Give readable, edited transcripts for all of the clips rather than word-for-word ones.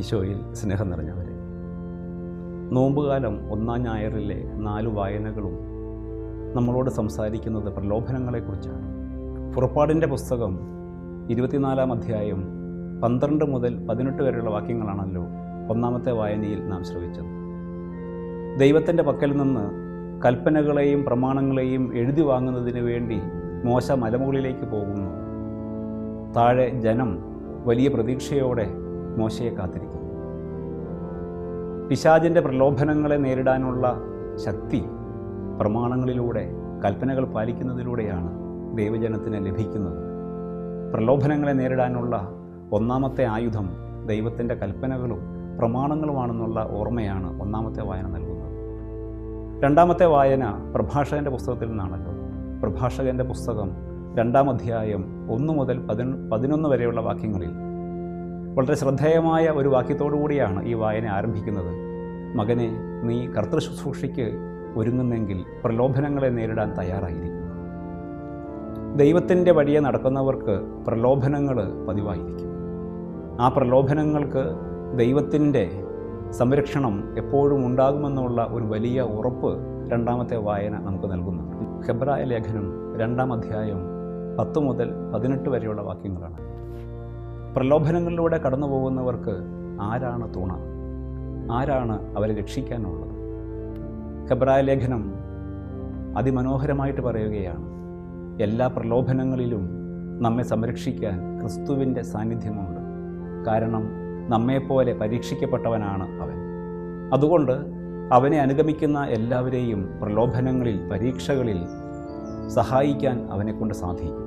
ഈശോയിൽ സ്നേഹം നിറഞ്ഞവരെ, നോമ്പുകാലം ഒന്നാം ഞായറിലെ 4 വായനകളും നമ്മളോട് സംസാരിക്കുന്നത് പ്രലോഭനങ്ങളെക്കുറിച്ചാണ്. പുറപ്പാടിൻ്റെ പുസ്തകം 24-ാം അധ്യായം 12 മുതൽ 18 വരെയുള്ള വാക്യങ്ങളാണല്ലോ ഒന്നാമത്തെ വായനയിൽ നാം ശ്രവിച്ചത്. ദൈവത്തിൻ്റെ പക്കൽ നിന്ന് കൽപ്പനകളെയും പ്രമാണങ്ങളെയും എഴുതി വാങ്ങുന്നതിന് വേണ്ടി മോശ മലമുകളിലേക്ക് പോകുന്നു. താഴെ ജനം വലിയ പ്രതീക്ഷയോടെ മോശയെ കാത്തിരിക്കുന്നു. പിശാചിൻ്റെ പ്രലോഭനങ്ങളെ നേരിടാനുള്ള ശക്തി പ്രമാണങ്ങളിലൂടെ, കൽപ്പനകൾ പാലിക്കുന്നതിലൂടെയാണ് ദൈവജനത്തിന് ലഭിക്കുന്നത്. പ്രലോഭനങ്ങളെ നേരിടാനുള്ള ഒന്നാമത്തെ ആയുധം ദൈവത്തിൻ്റെ കൽപ്പനകളും പ്രമാണങ്ങളുമാണെന്നുള്ള ഓർമ്മയാണ് ഒന്നാമത്തെ വായന നൽകുന്നത്. രണ്ടാമത്തെ വായന പ്രഭാഷകൻ്റെ പുസ്തകത്തിൽ നിന്നാണല്ലോ. പ്രഭാഷകൻ്റെ പുസ്തകം 2-ാം അധ്യായം 1 മുതൽ 11 വരെയുള്ള വാക്യങ്ങളിൽ വളരെ ശ്രദ്ധേയമായ ഒരു വാക്യത്തോടു കൂടിയാണ് ഈ വായന ആരംഭിക്കുന്നത്. മകനെ, നീ കർത്തൃശുശ്രൂഷയ്ക്ക് ഒരുങ്ങുന്നെങ്കിൽ പ്രലോഭനങ്ങളെ നേരിടാൻ തയ്യാറായിരിക്കും. ദൈവത്തിൻ്റെ വഴിയെ നടക്കുന്നവർക്ക് പ്രലോഭനങ്ങൾ പതിവായിരിക്കും. ആ പ്രലോഭനങ്ങൾക്ക് ദൈവത്തിൻ്റെ സംരക്ഷണം എപ്പോഴും ഉണ്ടാകുമെന്നുള്ള ഒരു വലിയ ഉറപ്പ് രണ്ടാമത്തെ വായന നമുക്ക് നൽകുന്നുണ്ട്. ഹെബ്രായ ലേഖനം 2-ാം അധ്യായം 10 മുതൽ 18 വരെയുള്ള വാക്യങ്ങളാണ്. പ്രലോഭനങ്ങളിലൂടെ കടന്നു പോകുന്നവർക്ക് ആരാണ് തുണ? ആരാണ് അവരെ രക്ഷിക്കാനുള്ളത്? ഹെബ്രായ ലേഖനം അതിമനോഹരമായിട്ട് പറയുകയാണ്, എല്ലാ പ്രലോഭനങ്ങളിലും നമ്മെ സംരക്ഷിക്കാൻ ക്രിസ്തുവിൻ്റെ സാന്നിധ്യമുണ്ട്. കാരണം നമ്മെപ്പോലെ പരീക്ഷിക്കപ്പെട്ടവനാണ് അവൻ. അതുകൊണ്ട് അവനെ അനുഗമിക്കുന്ന എല്ലാവരെയും പ്രലോഭനങ്ങളിൽ, പരീക്ഷകളിൽ സഹായിക്കാൻ അവനെക്കൊണ്ട് സാധിക്കും.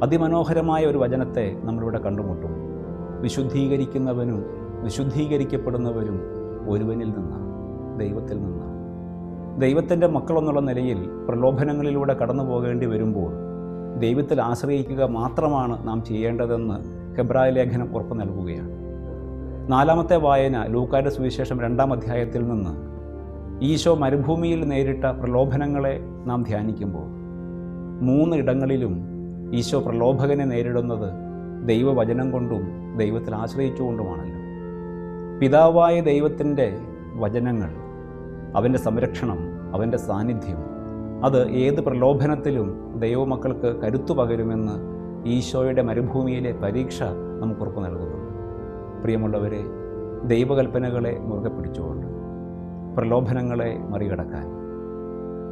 അതിമനോഹരമായ ഒരു വചനത്തെ നമ്മളിവിടെ കണ്ടുമുട്ടും. വിശുദ്ധീകരിക്കുന്നവനും വിശുദ്ധീകരിക്കപ്പെടുന്നവരും ഒരുവനിൽ നിന്നാണ്, ദൈവത്തിൽ നിന്നാണ്. ദൈവത്തിൻ്റെ മക്കളെന്നുള്ള നിലയിൽ പ്രലോഭനങ്ങളിലൂടെ കടന്നു പോകേണ്ടി വരുമ്പോൾ ദൈവത്തിൽ ആശ്രയിക്കുക മാത്രമാണ് നാം ചെയ്യേണ്ടതെന്ന് ഹെബ്രായ ലേഖനം ഉറപ്പ് നൽകുകയാണ്. 4-ാമത്തെ വായന ലൂക്കായുടെ സുവിശേഷം 2-ാം അധ്യായത്തിൽ നിന്ന് ഈശോ മരുഭൂമിയിൽ നേരിട്ട പ്രലോഭനങ്ങളെ നാം ധ്യാനിക്കുമ്പോൾ 3 ഇടങ്ങളിലും ഈശോ പ്രലോഭകനെ നേരിടുന്നത് ദൈവവചനം കൊണ്ടും ദൈവത്തിൽ ആശ്രയിച്ചുകൊണ്ടുമാണല്ലോ. പിതാവായ ദൈവത്തിൻ്റെ വചനങ്ങൾ, അവൻ്റെ സംരക്ഷണം, അവൻ്റെ സാന്നിധ്യം, അത് ഏത് പ്രലോഭനത്തിലും ദൈവമക്കൾക്ക് കരുത്തു പകരുമെന്ന് ഈശോയുടെ മരുഭൂമിയിലെ പരീക്ഷ നമുക്ക് ഉറപ്പ് നൽകുന്നുണ്ട്. പ്രിയമുള്ളവരെ, ദൈവകൽപ്പനകളെ മുറുകെ പിടിച്ചുകൊണ്ട് പ്രലോഭനങ്ങളെ മറികടക്കാൻ,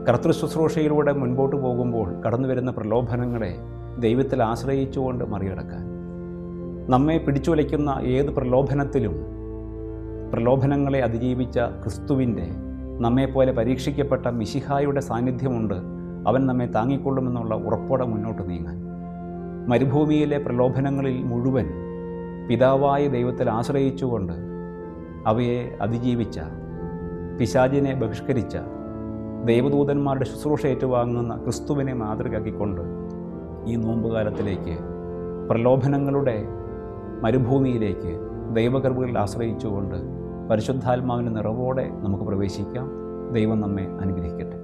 കർത്തൃശുശ്രൂഷയിലൂടെ മുൻപോട്ട് പോകുമ്പോൾ കടന്നു വരുന്ന പ്രലോഭനങ്ങളെ ദൈവത്തിൽ ആശ്രയിച്ചുകൊണ്ട് മറികടക്കാൻ, നമ്മെ പിടിച്ചുലയ്ക്കുന്ന ഏത് പ്രലോഭനത്തിലും പ്രലോഭനങ്ങളെ അതിജീവിച്ച ക്രിസ്തുവിൻ്റെ, നമ്മെപ്പോലെ പരീക്ഷിക്കപ്പെട്ട മിശിഹായുടെ സാന്നിധ്യമുണ്ട്, അവൻ നമ്മെ താങ്ങിക്കൊള്ളുമെന്നുള്ള ഉറപ്പോടെ മുന്നോട്ട് നീങ്ങാൻ, മരുഭൂമിയിലെ പ്രലോഭനങ്ങളിൽ മുഴുവൻ പിതാവായ ദൈവത്തിൽ ആശ്രയിച്ചുകൊണ്ട് അവയെ അതിജീവിച്ച, പിശാചിനെ ബഹിഷ്കരിച്ച, ദൈവദൂതന്മാരുടെ ശുശ്രൂഷ ഏറ്റുവാങ്ങുന്ന ക്രിസ്തുവിനെ മാതൃകയാക്കിക്കൊണ്ട് ഈ നോമ്പുകാലത്തിലേക്ക്, പ്രലോഭനങ്ങളുടെ മരുഭൂമിയിലേക്ക് ദൈവകൃപകളിൽ ആശ്രയിച്ചുകൊണ്ട് പരിശുദ്ധാത്മാവിൻ്റെ നിറവോടെ നമുക്ക് പ്രവേശിക്കാം. ദൈവം നമ്മെ അനുഗ്രഹിക്കട്ടെ.